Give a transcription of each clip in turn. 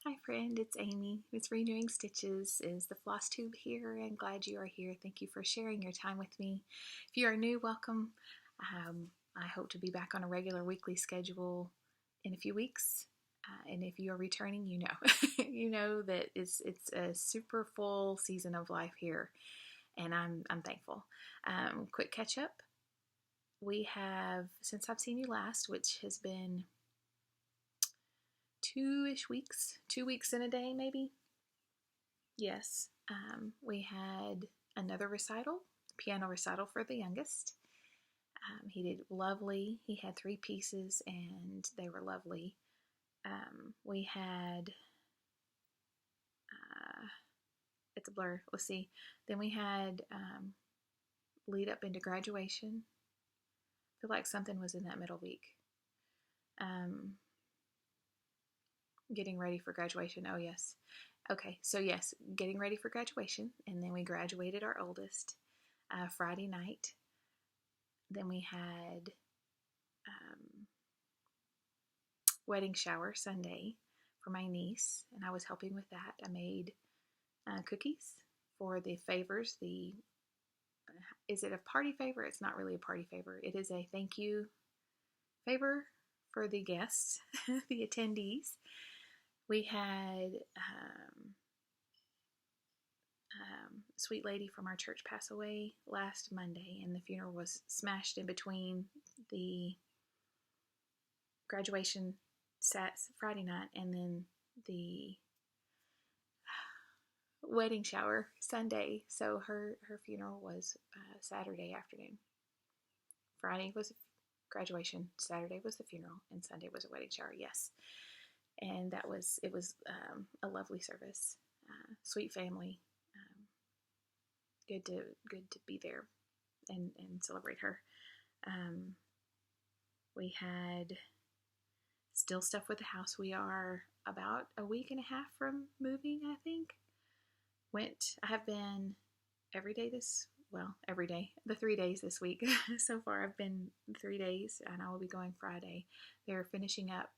Hi friend, it's Amy. It's Renewing Stitches is the Flosstube here, and glad you are here. Thank you for sharing your time with me. If you are new, welcome. I hope to be back on a regular weekly schedule in a few weeks. And if you are returning, you know, you know that it's a super full season of life here, and I'm thankful. Quick catch up. We have, since I've seen you last, which has been 2-ish weeks, 2 weeks in a day maybe. Yes, we had another recital, piano recital for the youngest. He did lovely. He had 3 pieces and they were lovely. We had, it's a blur, let's see. Then we had lead up into graduation. I feel like something was in that middle week. Getting ready for graduation. Oh, yes. Okay, so yes, getting ready for graduation. And then we graduated our oldest Friday night. Then we had wedding shower Sunday for my niece, and I was helping with that. I made cookies for the favors. Is it a party favor? It's not really a party favor. It is a thank you favor for the guests, the attendees. We had sweet lady from our church pass away last Monday, and the funeral was smashed in between the graduation Friday night and then the wedding shower Sunday. So her funeral was Saturday afternoon. Friday was graduation, Saturday was the funeral, and Sunday was a wedding shower. Yes. And it was a lovely service. Sweet family. Good to be there and celebrate her. We had still stuff with the house. We are about a week and a half from moving, I think. I have been every day, the 3 days this week. So far I've been 3 days, and I will be going Friday. They're finishing up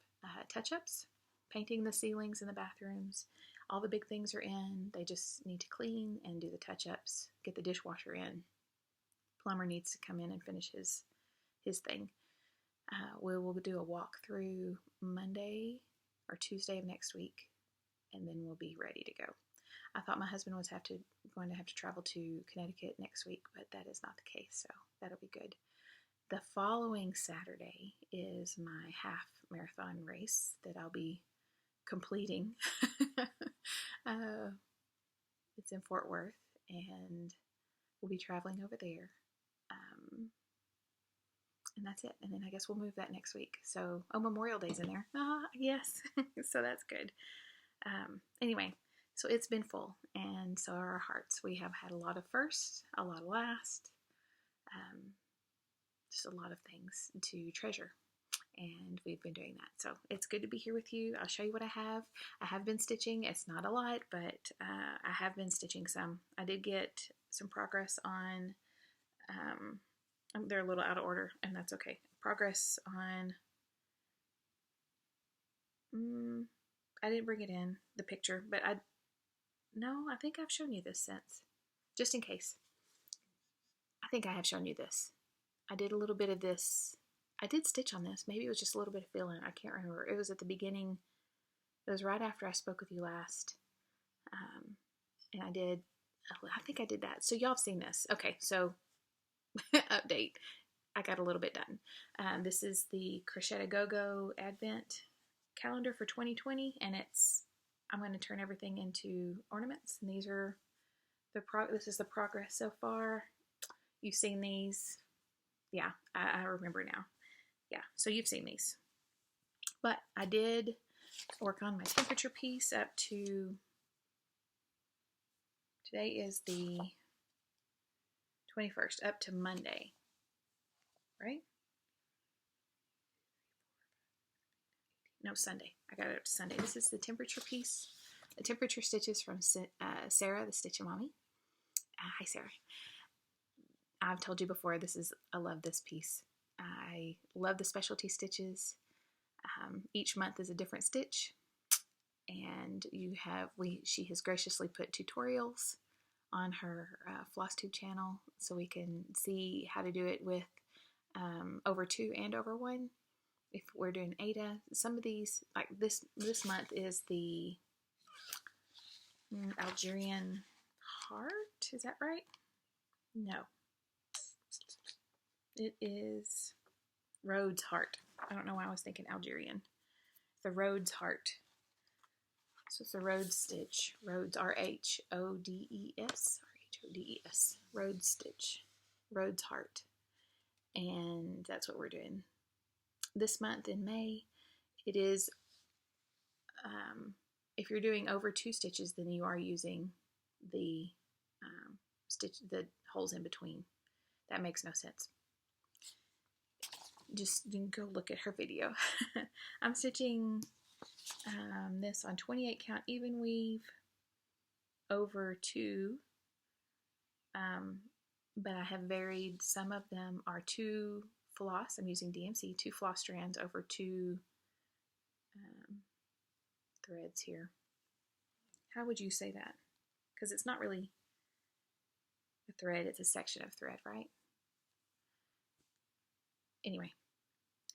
touch-ups, painting the ceilings in the bathrooms. All the big things are in. They just need to clean and do the touch-ups, get the dishwasher in. Plumber needs to come in and finish his thing. We will do a walkthrough Monday or Tuesday of next week, and then we'll be ready to go. I thought my husband was going to have to travel to Connecticut next week, but that is not the case, so that'll be good. The following Saturday is my half marathon race that I'll be completing. It's in Fort Worth, and we'll be traveling over there. And that's it. And then I guess we'll move that next week. So, Memorial Day's in there. Yes. So that's good. Anyway, so it's been full, and so are our hearts. We have had a lot of first, a lot of last, just a lot of things to treasure, and we've been doing that. So it's good to be here with you. I'll show you what I have. I have been stitching. It's not a lot, but I have been stitching some. I did get some progress on, they're a little out of order, and that's okay. Progress on, I didn't bring it in, the picture, but I think I've shown you this since, just in case. I think I have shown you this. I did a little bit of this. I did stitch on this. Maybe it was just a little bit of fill-in. I can't remember. It was at the beginning. It was right after I spoke with you last. And I think I did that. So y'all have seen this. Okay, so update. I got a little bit done. This is the Crocette Gogo Advent calendar for 2020, and I'm going to turn everything into ornaments, and these are this is the progress so far. You've seen these. Yeah, I remember now. Yeah, so you've seen these. But I did work on my temperature piece up to, today is the 21st, up to Monday, right? No, Sunday. I got it up to Sunday. This is the temperature piece, the temperature stitches from Sarah, the Stitch Mommy. Hi, Sarah. I've told you before, I love this piece. I love the specialty stitches. Each month is a different stitch. and she has graciously put tutorials on her Flosstube channel, so we can see how to do it with over 2 and over 1. If we're doing Ada, some of these, like this month is the Algerian heart. Is that right? No. It is Rhodes heart. I don't know why I was thinking Algerian. The Rhodes heart. So it's a Rhodes stitch. Rhodes, R-H-O-D-E-S. R-H-O-D-E-S. Rhodes stitch. Rhodes heart. And that's what we're doing this month in May. It is, if you're doing over 2 stitches, then you are using the the holes in between. That makes no sense. Just go look at her video. I'm stitching this on 28 count even weave over 2, but I have varied. Some of them are 2 floss. I'm using DMC, 2 floss strands over 2 threads here. How would you say that? Because it's not really a thread, it's a section of thread, right? Anyway,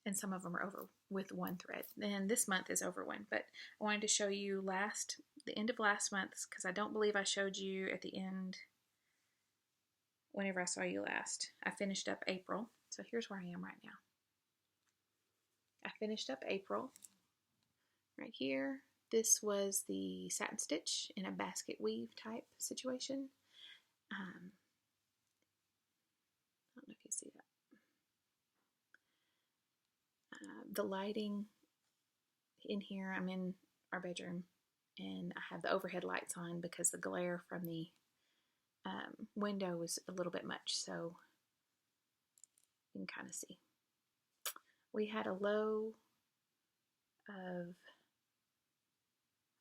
and some of them are over with 1 thread. And this month is over 1, but I wanted to show you the end of last month, because I don't believe I showed you at the end whenever I saw you last. I finished up April, so here's where I am right now. I finished up April right here. This was the satin stitch in a basket weave type situation. I don't know if you see that. The lighting in here, I'm in our bedroom, and I have the overhead lights on because the glare from the window was a little bit much, so you can kind of see. We had a low of,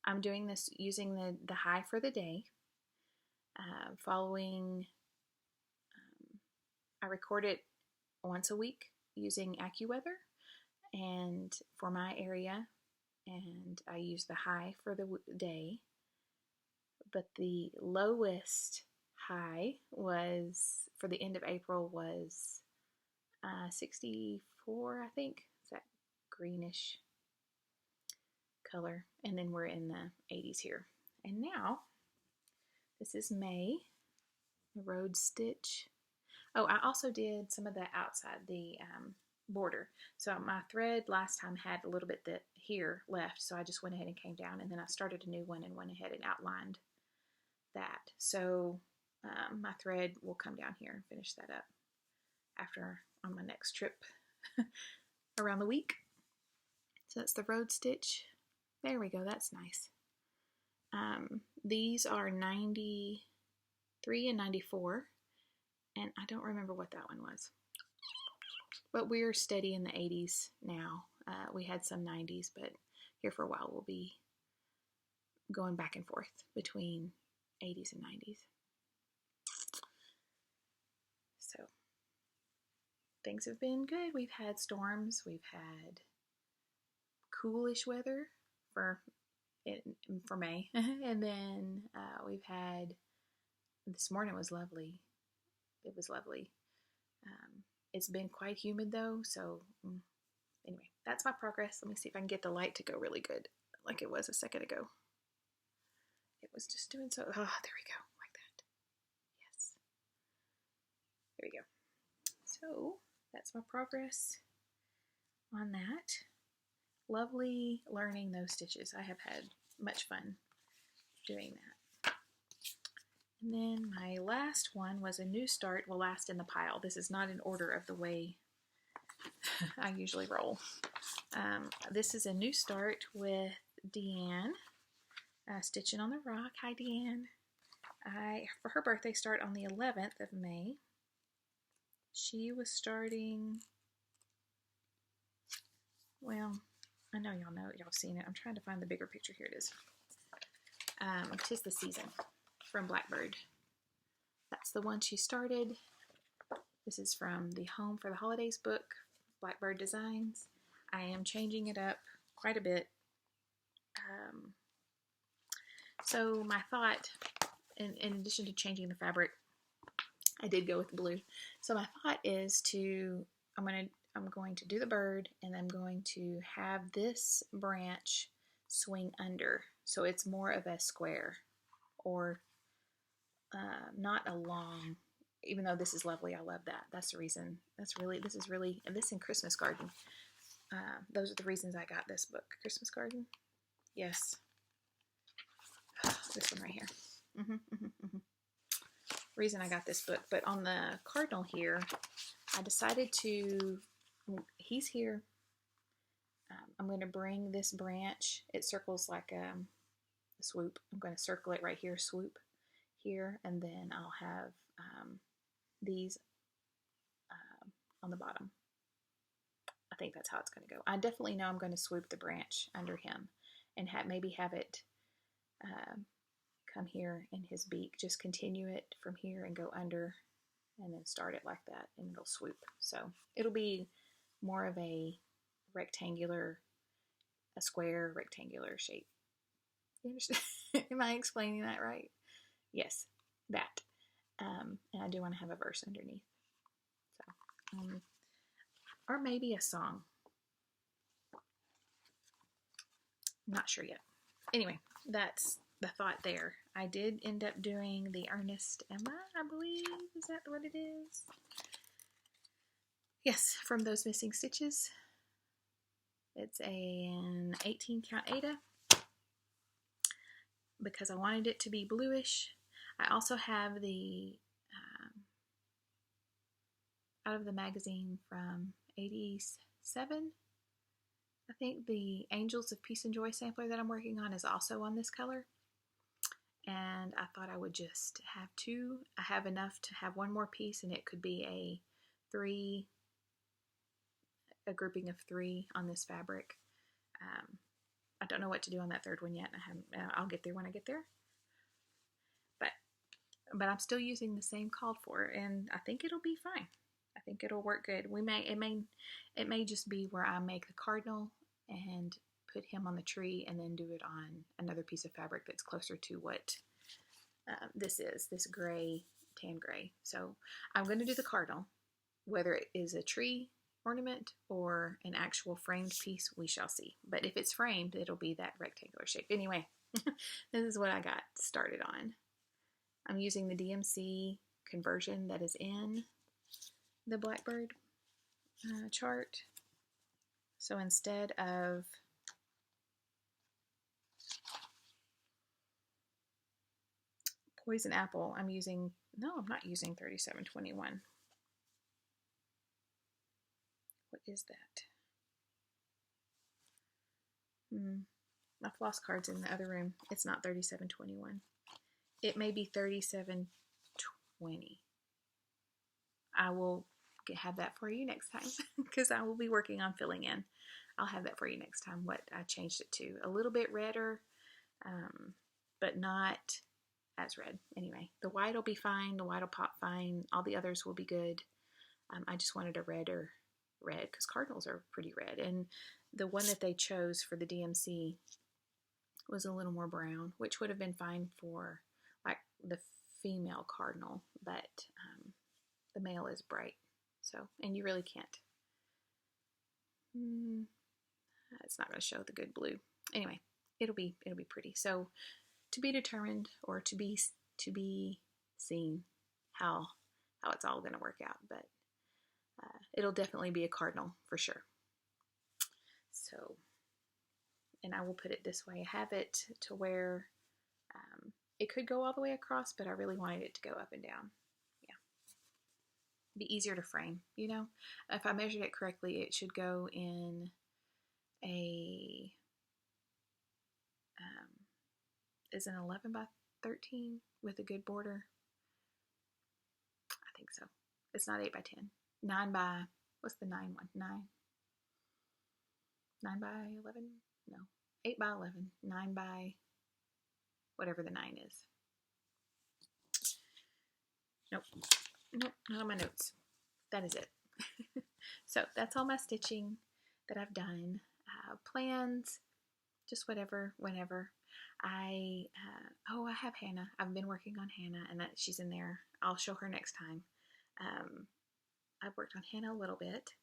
I'm doing this using the high for the day, following, I record it once a week using AccuWeather and for my area, and I use the high for the day, but the lowest high was, for the end of April, was 64, I think. It's that greenish color, and then we're in the 80s here. And now, this is May, the Rhodes stitch. Oh, I also did some of the outside, the border. So my thread last time had a little bit here left, so I just went ahead and came down, and then I started a new one and went ahead and outlined that. So my thread will come down here and finish that up after on my next trip around the week. So that's the Rhodes stitch. There we go, that's nice. These are 93 and 94, and I don't remember what that one was. But we're steady in the 80s now. We had some 90s, but here for a while we'll be going back and forth between 80s and 90s. So things have been good. We've had storms, we've had coolish weather for May, and then we've had, this morning was lovely. It was lovely. It's been quite humid though, so anyway, that's my progress. Let me see if I can get the light to go really good, like it was a second ago. It was just doing so, oh, there we go, like that. Yes. There we go. So, that's my progress on that. Lovely learning those stitches. I have had much fun doing that. And then my last one was a new start, will last in the pile. This is not in order of the way I usually roll. This is a new start with Deanne, Stitching on the Rock. Hi Deanne. For her birthday start on the 11th of May. She was starting, well, I know y'all seen it. I'm trying to find the bigger picture. Here it is. 'Tis the Season from Blackbird. That's the one she started. This is from the Home for the Holidays book, Blackbird Designs. I am changing it up quite a bit. So my thought, in addition to changing the fabric, I did go with blue. So my thought is I'm going to do the bird, and I'm going to have this branch swing under, so it's more of a square, or not a long. Even though this is lovely, I love that. That's the reason. This in Christmas Garden. Those are the reasons I got this book. Christmas Garden? Yes. This one right here. Reason I got this book. But on the cardinal here, I decided he's here. I'm going to bring this branch. It circles like a swoop. I'm going to circle it right here, swoop here, and then I'll have these on the bottom. I think that's how it's going to go. I definitely know I'm going to swoop the branch under him and maybe have it come here in his beak. Just continue it from here and go under, and then start it like that, and it'll swoop. So it'll be more of a square rectangular shape. You understand? Am I explaining that right? Yes, that. And I do want to have a verse underneath. So, or maybe a song. I'm not sure yet. Anyway, that's the thought there. I did end up doing the Ernest Emma, I believe. Is that what it is? Yes, from those missing stitches. It's an 18 count Aida because I wanted it to be bluish. I also have the out of the magazine from 87. I think the Angels of Peace and Joy sampler that I'm working on is also on this color. And I thought I would just have two. I have enough to have one more piece, and it could be a grouping of 3 on this fabric. I don't know what to do on that third one yet. I'll get there when I get there. But I'm still using the same called for, and I think it'll be fine. I think it'll work good. It may just be where I make the cardinal and put him on the tree, and then do it on another piece of fabric that's closer to what this is, this gray, tan gray. So I'm going to do the cardinal. Whether it is a tree ornament or an actual framed piece, we shall see. But if it's framed, it'll be that rectangular shape. Anyway, this is what I got started on. I'm using the DMC conversion that is in the Blackbird chart. So instead of Poison Apple, I'm not using 3721. What is that? My floss card's in the other room. It's not 3721. It may be 3720. I will have that for you next time because I will be working on filling in. I'll have that for you next time, what I changed it to. A little bit redder, but not as red. Anyway, the white will be fine. The white will pop fine. All the others will be good. I just wanted a redder red because cardinals are pretty red. And the one that they chose for the DMC was a little more brown, which would have been fine for like the female cardinal, but the male is bright. So, and you really can't. It's not going to show the good blue. Anyway, it'll be pretty. So, to be determined, or to be seen how it's all going to work out. But it'll definitely be a cardinal for sure. So, and I will put it this way. I have it to where it could go all the way across, but I really wanted it to go up and down. Yeah. Be easier to frame, you know. If I measured it correctly, it should go in a is an 11 by 13 with a good border. I think so. It's not 8 by 10. 9 by, what's the 9 one? 9 by 11? No. 8 by 11. 9 by whatever the 9 is. Nope, not on my notes. That is it. So that's all my stitching that I've done. Plans just whatever, whenever. I have Hannah. I've been working on Hannah, and that she's in there. I'll show her next time. I've worked on Hannah a little bit.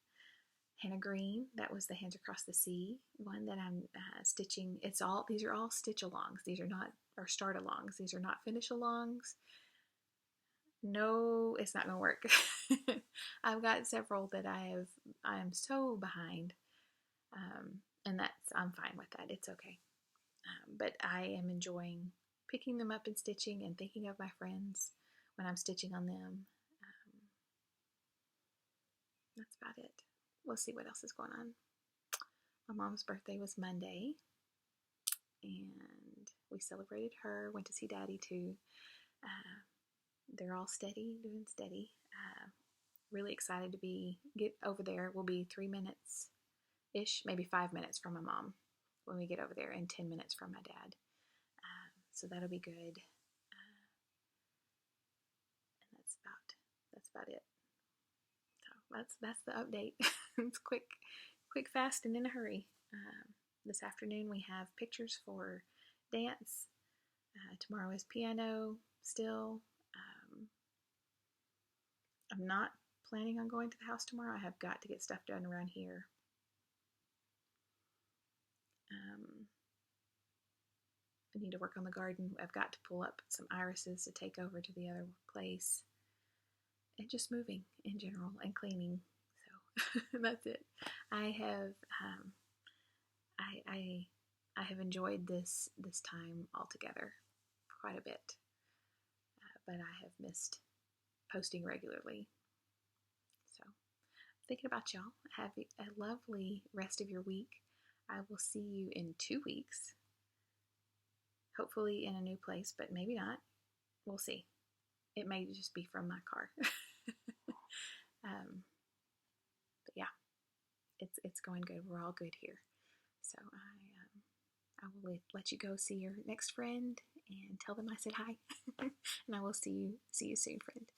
Hannah Green, that was the Hands Across the Sea one that I'm stitching. These are all stitch alongs. These are not, or start alongs. These are not finish alongs. No, it's not gonna work. I've got several that I am so behind, and I'm fine with that. It's okay. But I am enjoying picking them up and stitching and thinking of my friends when I'm stitching on them. That's about it. We'll see what else is going on. My mom's birthday was Monday, and we celebrated her. Went to see Daddy too. They're all doing steady. Really excited to get over there. We'll be 3 minutes-ish, maybe 5 minutes from my mom when we get over there, and 10 minutes from my dad. So that'll be good. And that's about it. So that's the update. It's quick, fast, and in a hurry. This afternoon we have pictures for dance. Tomorrow is piano still. I'm not planning on going to the house tomorrow. I have got to get stuff done around here. I need to work on the garden. I've got to pull up some irises to take over to the other place. And just moving in general and cleaning. So that's it. I have enjoyed this time altogether quite a bit, but I have missed posting regularly. So thinking about y'all. Have a lovely rest of your week. I will see you in 2 weeks. Hopefully in a new place, but maybe not. We'll see. It may just be from my car. But yeah, it's going good. We're all good here. So I will let you go see your next friend and tell them I said hi. And I will see you soon, friend.